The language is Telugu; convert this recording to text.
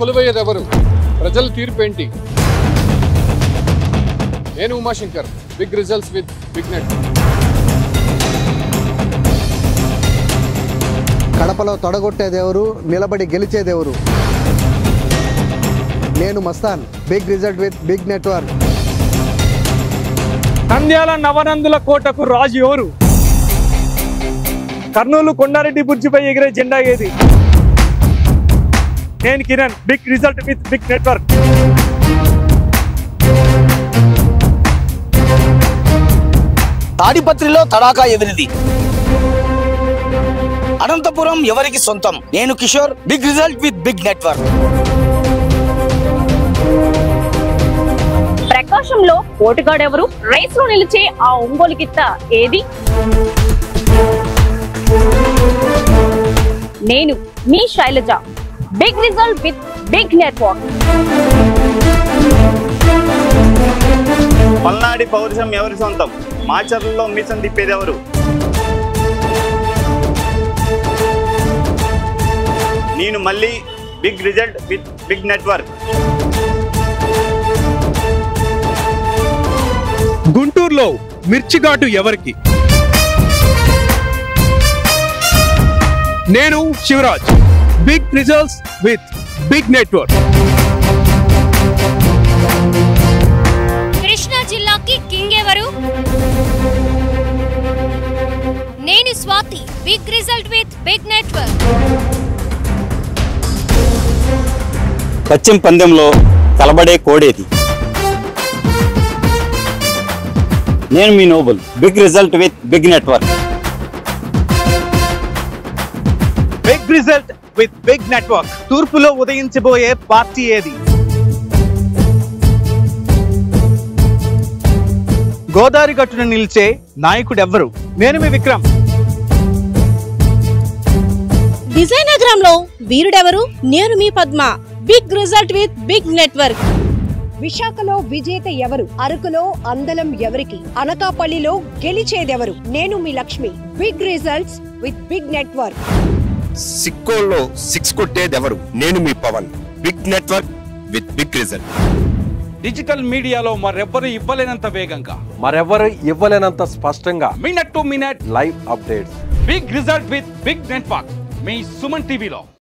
కొలువయ్యేదెవరు? ప్రజల తీర్పేంటి? నేను Umashankar, big results with big net. కడపలో తొడగొట్టేదెవరు, నిలబడి గెలిచేదెవరు? నేను Mastan, big result with big network. Nandyal నవనందుల కోటకు రాజు ఎవరు? కర్నూలు కొండారెడ్డి బుర్జిపై ఎగిరే జెండా ఏది? నేను Kiran, big result with big network. తాడిపత్రిలో తడాకా ఎదిరిది. అనంతపురం ఎవరికి సొంతం? నేను Kishore, big result with big network. ప్రకాశంలో పోటుగాడెవరు? రైస్ లో నిలిచే ఆ ఒంగోలు గిత్త ఏది? నేను మీ Sailaja, big result with big network. పల్నాడి పౌరుషం ఎవరి సొంతం? మాచర్లలో మిషన్ తిప్పేదెవరు? నేను మళ్ళీ big result with big network. గుంటూరులో మిర్చిఘాటు ఎవరికి? నేను Shivaraj, big results with big network. Krishna జిల్లాకి కింగ్ ఎవరు? నేను Swathi, big result with big network. పశ్చిమ పందెంలో కలబడే కోడేది? నేను మీ Noble, big result with big network. Big result with big network. తూర్పులో ఉదయించబోయే పార్టీ ఏది? గోదావరి గట్టున నిలిచే నాయకుడు ఎవ్వరు? నేను మీ విక్రమ్. విజయనగరంలో వీరుడెవరు? నేను మీ Padma, big result with big network. విశాఖలో విజేత ఎవరు? అరకులో అందలం ఎవరికి? అనకాపల్లిలో గెలిచేదెవరు? నేను మీ Lakshmi, big results with big network. సిక్కోల్లో సిక్స్ కొట్టేదెవరు? నేను మీ Pavan, big network with big result. Digital మీడియాలో మరెవ్వరు ఇవ్వలేనంత వేగంగా, మరెవ్వరు ఇవ్వలేనంత స్పష్టంగా minute to minute live updates. Big result with big network మీ సుమన్ టీవీలో.